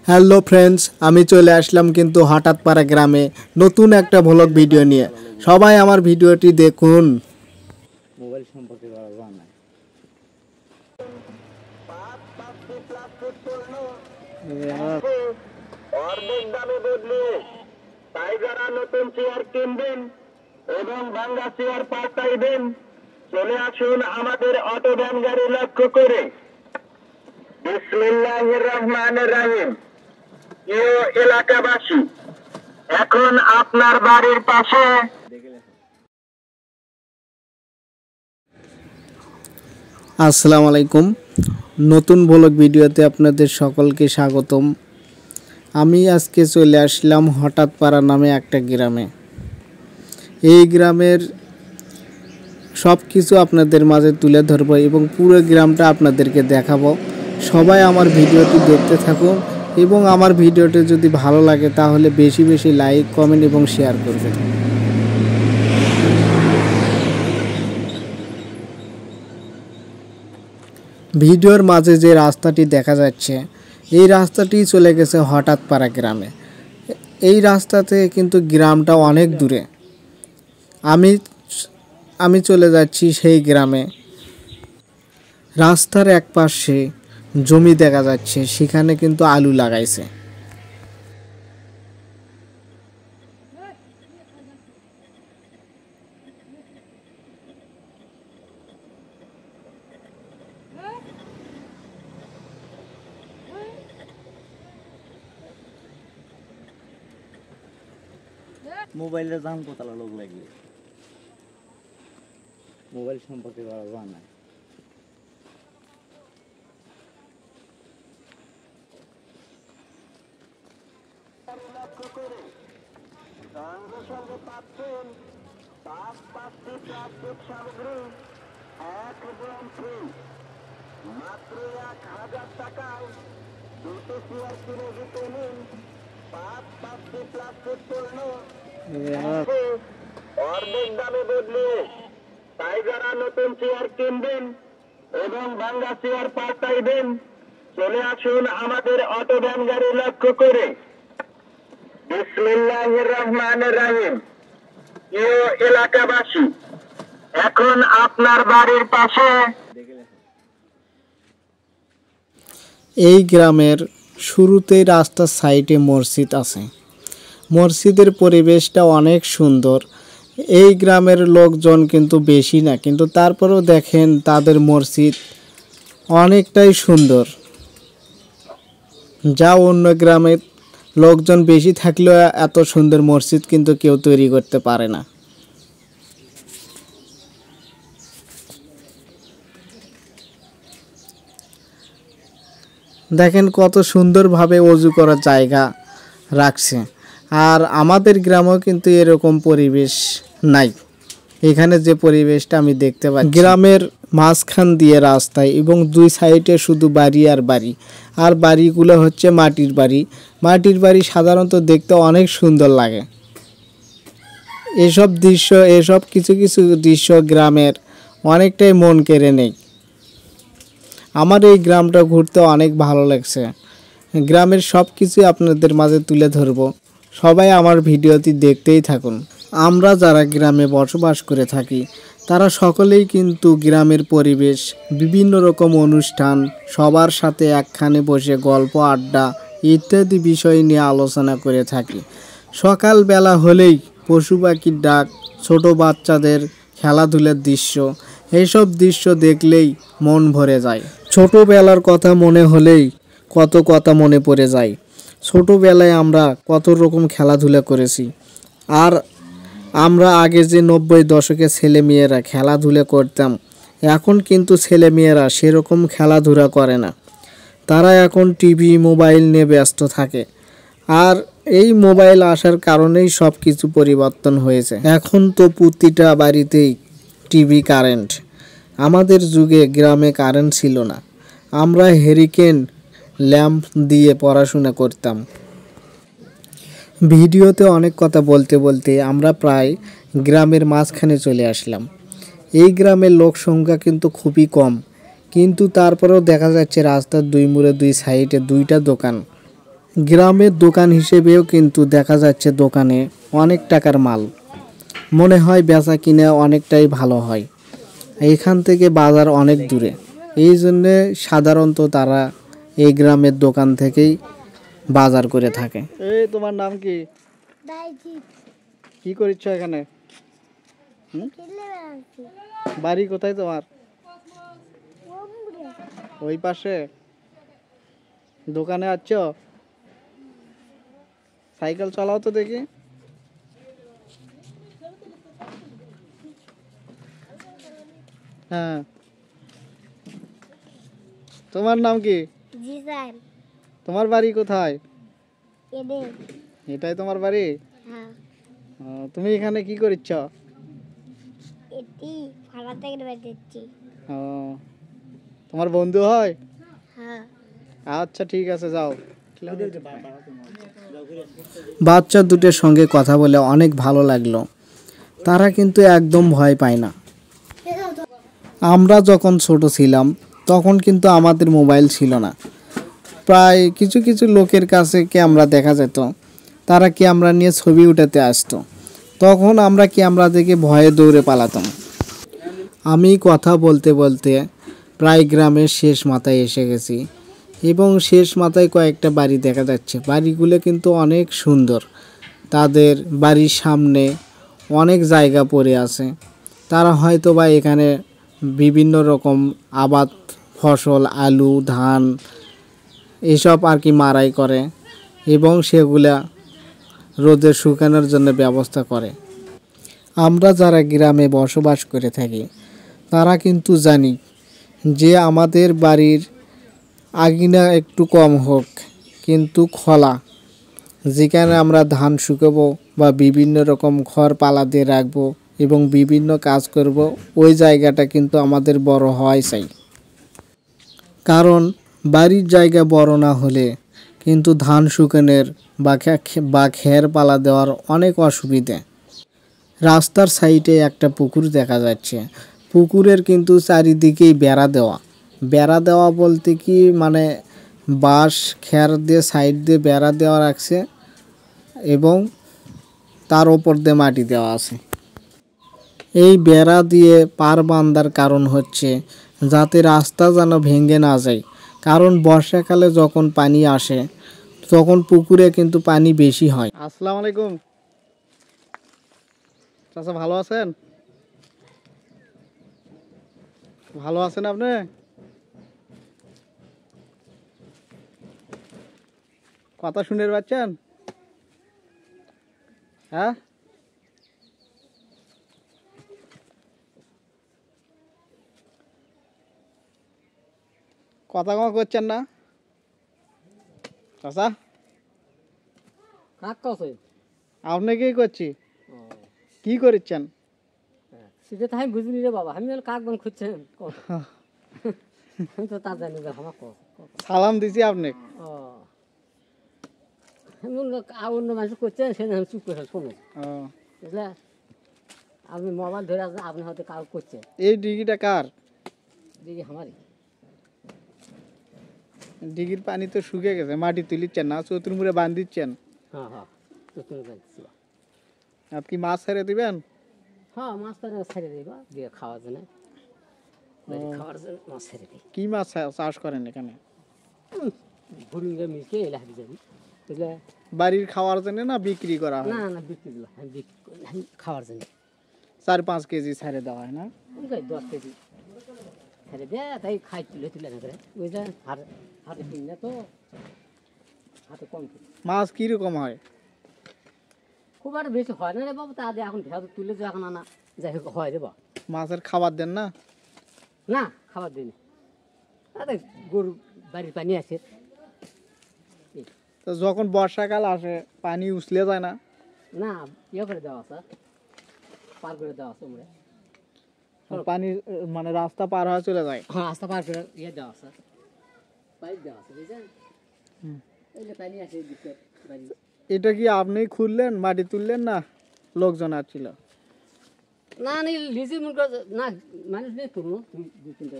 Hello friends, আমি চলে আসলাম কিন্তু হঠাৎপাড়া গ্রামে নতুন একটা ভ্লগ ভিডিও নিয়ে। সবাই আমার ভিডিওটি দেখুন। মোবাইল সম্পর্কে জানাই। অর্ধেক দামে বদলে তাই যারা নতুন চেয়ার কিনবেন এবং ভাঙ্গা চেয়ার পাল্টাইবেন, চলে আসুন আমাদের অটো ভ্যান গাড়ি লক্ষ্য করে। বিসমিল্লাহির রহমানির রহিম। প্রিয় এলাকাবাসী, এখন আপনার বাড়ির পাশে আসসালামু আলাইকুম। নতুন ভ্লগ ভিডিওতে আপনাদের সকলকে স্বাগতম। আমি আজকে চলে আসলাম হঠাৎপাড়া নামে একটা গ্রামে। এই গ্রামের সব কিছু আপনাদের মাঝে তুলে ধরবো এবং পুরো গ্রামটা আপনাদেরকে দেখাবো। সবাই আমার ভিডিওটি দেখতে থাকুন এবং আমার ভিডিওটি যদি ভালো লাগে তাহলে বেশি বেশি লাইক, কমেন্ট এবং শেয়ার করবেন। ভিডিওর মাঝে যে রাস্তাটি দেখা যাচ্ছে, এই রাস্তাটি চলে গেছে হঠাৎপাড়া গ্রামে। এই রাস্তাতে কিন্তু গ্রামটা অনেক দূরে। আমি চলে যাচ্ছি সেই গ্রামে। রাস্তার এক পাশে জমি দেখা যাচ্ছে, সেখানে কিন্তু আলু লাগাইছে। মোবাইলের দাম কত লোক লাগবে? মোবাইল সম্পর্কে জানাই। লক্ষ্য করে সঙ্গে সঙ্গে পাচ্ছেন 5-5টি প্লাস্টিক সামগ্রী একদম ফ্রি, মাত্র 1000 টাকায় দুটো চেয়ার কিনে দিতে নিন। 5-5টি প্লাস্টিক পণ্য অর্ধেক দামে বদলে তাই যারা নতুন চেয়ার কিনবেন এবং ভাঙ্গা চেয়ার পাল্টাইবেন, চলে আসুন আমাদের অটো ভ্যান গাড়ি লক্ষ্য করে। বিসমিল্লাহির রহমানির রহিম। প্রিয় এলাকাবাসী, এখন আপনার বাড়ির পাশে এই গ্রামের শুরুতেই রাস্তার সাইডে মসজিদ আছে। মসজিদের পরিবেশটা অনেক সুন্দর। এই গ্রামের লোকজন কিন্তু বেশি না, কিন্তু তারপরেও দেখেন তাদের মসজিদ অনেকটাই সুন্দর, যা অন্য গ্রামের লোকজন বেশি থাকলেও এত সুন্দর মসজিদ কিন্তু কেউ তৈরি করতে পারে না। দেখেন কত সুন্দরভাবে ওযু করার জায়গা রাখছে। আর আমাদের গ্রামেও কিন্তু এরকম পরিবেশ নাই। এখানে যে পরিবেশটা আমি দেখতে পাচ্ছি, গ্রামের মাঝখান দিয়ে রাস্তায় এবং দুই সাইডে শুধু বাড়ি আর বাড়ি, আর বাড়িগুলো হচ্ছে মাটির বাড়ি। মাটির বাড়ি সাধারণত দেখতে অনেক সুন্দর লাগে। এসব কিছু কিছু দৃশ্য গ্রামের অনেকটাই মন কেড়ে নেয়। আমার এই গ্রামটা ঘুরতে অনেক ভালো লাগছে। গ্রামের সব কিছু আপনাদের মাঝে তুলে ধরবো। সবাই আমার ভিডিওটি দেখতেই থাকুন। আমরা যারা গ্রামে বসবাস করে থাকি তারা সকলেই কিন্তু গ্রামের পরিবেশ, বিভিন্ন রকম অনুষ্ঠান, সবার সাথে একখানে বসে গল্প, আড্ডা ইত্যাদি বিষয় নিয়ে আলোচনা করে থাকি। সকালবেলা হলেই পশু পাখির ডাক, ছোট বাচ্চাদের খেলাধুলার দৃশ্য, এইসব দৃশ্য দেখলেই মন ভরে যায়। ছোটোবেলার কথা মনে হলেই কত কথা মনে পড়ে যায়। ছোটোবেলায় আমরা কত রকম খেলাধুলা করেছি। আর আমরা আগে যে 90 দশকে ছেলেমেয়েরা খেলাধুলা করতাম, এখন কিন্তু ছেলেমেয়েরা সেরকম খেলাধুলা করে না। তারা এখন টিভি, মোবাইল নিয়ে ব্যস্ত থাকে। আর এই মোবাইল আসার কারণেই সব কিছু পরিবর্তন হয়েছে। এখন তো প্রতিটা বাড়িতেই টিভি, কারেন্ট। আমাদের যুগে গ্রামে কারেন্ট ছিল না। আমরা হেরিকেন ল্যাম্প দিয়ে পড়াশোনা করতাম। ভিডিওতে অনেক কথা বলতে বলতে আমরা প্রায় গ্রামের মাঝখানে চলে আসলাম। এই গ্রামের লোক সংখ্যা কিন্তু খুবই কম, কিন্তু তারপরেও দেখা যাচ্ছে রাস্তার দুই মোড়ে দুই সাইডে দুইটা দোকান। গ্রামের দোকান হিসেবেও কিন্তু দেখা যাচ্ছে দোকানে অনেক টাকার মাল, মনে হয় বেচা কিনে অনেকটাই ভালো হয়। এইখান থেকে বাজার অনেক দূরে, এই জন্যে সাধারণত তারা এই গ্রামের দোকান থেকেই বাজার করে থাকে। এই তোমার নাম কি? কি করছ এখানে? বাড়ি কোথায় তোমার? ওই পাশে দোকানে আছো? সাইকেল চালাও তো দেখি। হ্যাঁ, তোমার নাম কি? জি স্যার। তোমার বাড়ি কোথায়? এডে। এটাই তোমার বাড়ি? হ্যাঁ। তুমি এখানে কি করছ? এটি ভাড়া থেকে বেঁচেছি। তোমার বন্ধু হয়? হ্যাঁ। আচ্ছা ঠিক আছে, যাও। বাচ্চা দুটোর সঙ্গে কথা বলে অনেক ভালো লাগলো। তারা কিন্তু একদম ভয় পায় না। আমরা যখন ছোট ছিলাম তখন কিন্তু আমাদের মোবাইল ছিল না। প্রায় কিছু কিছু লোকের কাছে ক্যামেরা দেখা যেত, তারা ক্যামেরা নিয়ে ছবি উঠাতে আসতো। তখন আমরা ক্যামেরা দেখে ভয়ে দৌড়ে পালাতাম। আমি কথা বলতে বলতে প্রায় গ্রামের শেষ মাথায় এসে গেছি এবং শেষ মাথায় কয়েকটা বাড়ি দেখা যাচ্ছে। বাড়িগুলো কিন্তু অনেক সুন্দর। তাদের বাড়ির সামনে অনেক জায়গা পড়ে আছে। তারা হয়তো বা এখানে বিভিন্ন রকম আবাদ ফসল, আলু, ধান এসব আর কি মাড়াই করে এবং সেগুলা রোদে শুকানোর জন্য ব্যবস্থা করে। আমরা যারা গ্রামে বসবাস করে থাকি তারা কিন্তু জানি যে আমাদের বাড়ির আঙিনা একটু কম হোক কিন্তু খোলা, যেখানে আমরা ধান শুকাবো বা বিভিন্ন রকম খড় পালা দিয়ে রাখবো এবং বিভিন্ন কাজ করব, ওই জায়গাটা কিন্তু আমাদের বড় হওয়াই চাই। কারণ বাড়ির জায়গা বড় না হলে কিন্তু ধান শুকানোর বা খের পালা দেওয়ার অনেক অসুবিধে। রাস্তার সাইডে একটা পুকুর দেখা যাচ্ছে। পুকুরের কিন্তু চারিদিকেই বেড়া দেওয়া বলতে কি মানে বাঁশ খের দিয়ে সাইড দিয়ে বেড়া দেওয়া রাখছে এবং তার ওপর দিয়ে মাটি দেওয়া আছে। এই বেড়া দিয়ে পার বাঁধার কারণ হচ্ছে যাতে রাস্তা যেন ভেঙে না যায়। কারণ বর্ষাকালে যখন পানি আসে তখন পুকুরে কিন্তু পানি বেশি হয়। আসসালামু আলাইকুম চাচা, ভালো আছেন? ভালো আছেন আপনি? কথা শুনে পাচ্ছেন? হ্যাঁ, কথা কমা করছেন না চাচা? কাক কছে আপনি কি করছি? কি করছেন? সেটা তো আমি বুঝিনি রে বাবা, আমি কাক বন খুঁজছেন আমি তো তা জানি যে আমার সালাম দিছি আপনি। ও আমি অন্য মানুষ করছেন সে আমি চুপ করে শোনো, বুঝলে? আপনি মোবাইল ধরে আসেন, আপনি হয়তো কাউ করছেন। এই ডিগিটা কার? দেখি আমারই। ডিগির পানি তো শুকিয়ে গেছে, মাটি তুলিচ্ছেন না, চতুর্মুড়ে বাঁধ দিচ্ছেন। হ্যাঁ হ্যাঁ, তো তুমি জানছি। আপনি মাছ ছেড়ে দিবেন? হ্যাঁ, মাছ তো ছেড়ে দিবা দিয়ে খাওয়ার জন্য, খাওয়ার জন্য মাছ ছেড়ে দিই। কি মাছ চাষ করেন এখানে? ভুরুঙ্গে মিলকে এলাকা যাবি, বুঝলে? বাড়ির খাওয়ার জন্য না বিক্রি করা হয়? না না, বিক্রি দিল, আমি বিক্রি করি, আমি খাওয়ার জন্য। 4-5 কেজি ছেড়ে দেওয়া হয় না? 10 কেজি ছেড়ে দেয়, তাই খাই তুলে তুলে না করে, বুঝলে? হাতে কিনে তো হাতে কম কিনে। মাছ কিরকম হয়? খুব আর বেশি হয় না রে বাবু, তা দিয়ে এখন ভেতর তুলে যে এখন আনা যাই হোক হয় রে বাবা। মাছের খাবার দেন না? না, খাবার দিই না, আরে গরু বাড়ির পানি আছে। তো যখন বর্ষাকাল আসে পানি উছলে যায় না? না, ইয়ে করে দেওয়া আছে, পার করে দেওয়া আছে আমরা। পানি মানে রাস্তা পার হয়ে চলে যায়? হ্যাঁ, রাস্তা পার করে ইয়ে দেওয়া আছে, পাইপ দেওয়া আছে, বুঝলেন? এই যে পানি আছে দিকে বাড়ি। এটা কি আপনি খুললেন, মাটি তুললেন না লোকজন আসছিল? না না, লিজি মনে করে না, মানুষ নেই পুরো 2-3টা।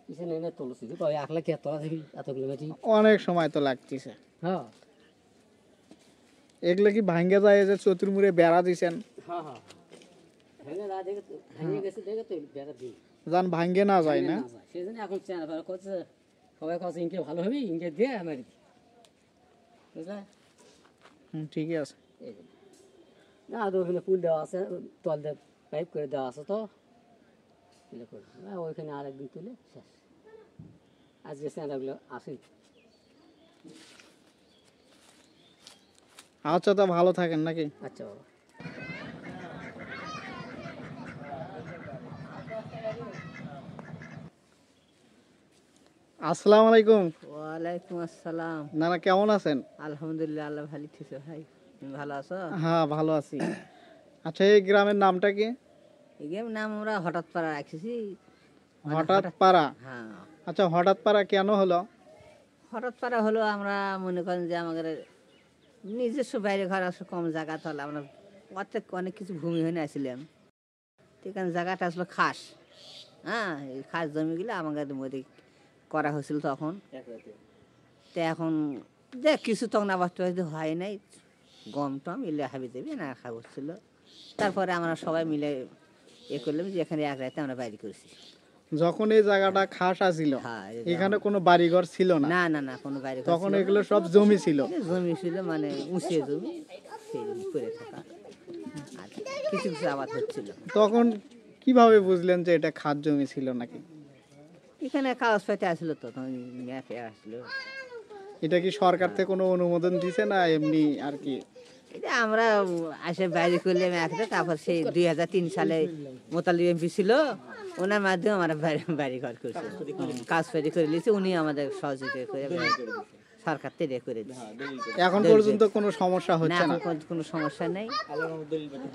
পিছনে এনে তুলছি তো একলা কে তোলা দেখি এতগুলো মাটি অনেক সময় তো লাগতেছে। হ্যাঁ এগুলো কি ভাঙ্গে যায় যে চতুর্মুড়ে বেড়া দিছেন? হ্যাঁ হ্যাঁ ভেঙে না দেখে ভেঙে গেছে দেখে তো বেড়া দিই যান ভাঙ্গে না যায় না। সেই জন্য এখন চেনা ফেরা করছে সবাই কাছে ইনকে ভালো হবে ইনকে দিয়ে আমার বুঝলা ঠিকই আছে। এই জন্য না তো ওখানে পুল দেওয়া আছে তল দিয়ে পাইপ করে দেওয়া আছে তো তুলে করে ওইখানে আরেকদিন তুলে শেষ আজকে চেনাগুলো আসেন। আচ্ছা, তো ভালো থাকেন নাকি? আচ্ছা বাবা আসসালামু আলাইকুম। ওয়ালাইকুম আসসালাম। নানা কেমন আছেন? আলহামদুলিল্লাহ, আল্লাহ ভালো ঠিক ভাই। তুমি ভালো আছো? হ্যাঁ ভালো আছি। আচ্ছা, এই গ্রামের নামটা কি? এই গেম নাম আমরা হঠাৎ পাড়া রাখছি। হঠাৎ পাড়া? হ্যাঁ, আচ্ছা, হঠাৎ পাড়া কেন হলো? হঠাৎ পাড়া হলো আমরা মনে করেন যে আমাদের নিজস্ব বাইরে ঘর আসলে কম জায়গা তাহলে আমরা অনেক কিছু ভূমি হয়ে আসছিলাম। এখানে জায়গাটা আসলে খাস, হ্যাঁ এই খাস জমিগুলো আমাদের মধ্যে করা হয়েছিল তখন। তো এখন দেখ কিছু তখন আবার তো হয় নাই, গম টম এলে হাবি দেবে না খাওয়া হচ্ছিল। তারপরে আমরা সবাই মিলে করলাম যে এখানে এক রাতে আমরা বাইরে করেছি। যখন এই জায়গাটা খাস আছিল, হ্যাঁ, এখানে কোনো বাড়িঘর ছিল না? না না না, কোনো বাইরে তখন এগুলো সব জমি ছিল? জমি ছিল, মানে উঁচিয়ে জমি, সেই করে থাকা আর কিছু কিছু আবাদ হচ্ছিল। তখন কিভাবে বুঝলেন যে এটা খাস জমি ছিল নাকি? এখানে কাগজ পাতি আসলো তো, তখন ম্যাপে আসলো। এটা কি সরকার থেকে কোনো অনুমোদন দিছে না এমনি আর কি? এটা আমরা আসে বাইরে করলাম একটা, তারপর সেই 2003 সালে মোতালিব এমপি ছিল, ওনার মাধ্যমে আমরা বাড়ি ঘর করছি, কাজ ফাড়ি করে নিয়েছি। উনি আমাদের সহযোগিতা করে সরকার থেকে করে দিচ্ছে। এখন পর্যন্ত কোনো সমস্যা না, হচ্ছে না? এখন কোনো সমস্যা নেই।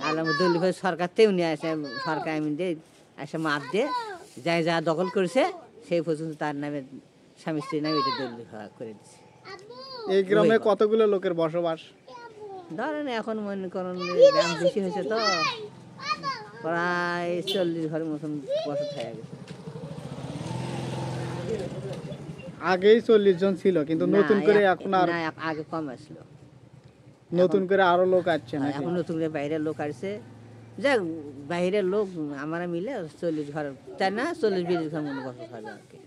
আলহামদুলিল্লাহ সরকারতে উনি আসে, সরকার আমি দিয়ে এসে মাপ দিয়ে যাই যা দখল করেছে সেই পর্যন্ত তার নামে স্বামী স্ত্রীর নামে এটা দলিল করে দিচ্ছে। এই গ্রামে কতগুলো লোকের বসবাস? ধরেন এখন মনে করেন দাম বেশি হয়েছে তো প্রায় 40 ঘরের মতন বসত হয়ে গেছে। আগেই 40 জন ছিল, কিন্তু নতুন করে এখন আর না, আগে কম আসলো, নতুন করে আরো লোক আসছে নাকি? এখন নতুন করে বাইরের লোক আসছে। যাক বাইরের লোক আমরা মিলে 40 ঘর, তাই না 40-20 ঘর মনে বসত হবে আর কি।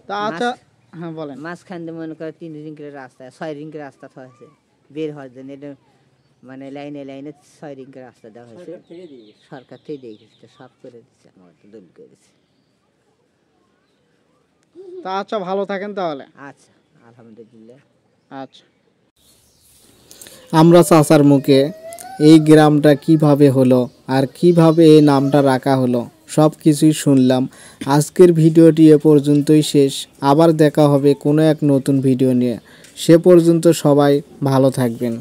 তা আচ্ছা, হ্যাঁ বলেন। মাঝখান দিয়ে মনে করে 3 রিঙ্গের রাস্তা, 6 রিঙ্গের রাস্তা হয়েছে বের হওয়ার জন্য। এটা মানে লাইনে লাইনে 6 রিঙ্গের রাস্তা দেওয়া হয়েছে, সরকার থেকে দিয়ে গেছে, সব করে দিচ্ছে, আমার তো দলিল করে দিচ্ছে। তা আচ্ছা, ভালো থাকেন তাহলে। আচ্ছা, আলহামদুলিল্লাহ। আচ্ছা, আমরা চাচার মুখে এই গ্রামটা কিভাবে হলো আর কিভাবে এই নামটা রাখা হলো সব কিছুই শুনলাম। আজকের ভিডিওটি এ পর্যন্তই শেষ। আবার দেখা হবে কোনো এক নতুন ভিডিও নিয়ে। সে পর্যন্ত সবাই ভালো থাকবেন।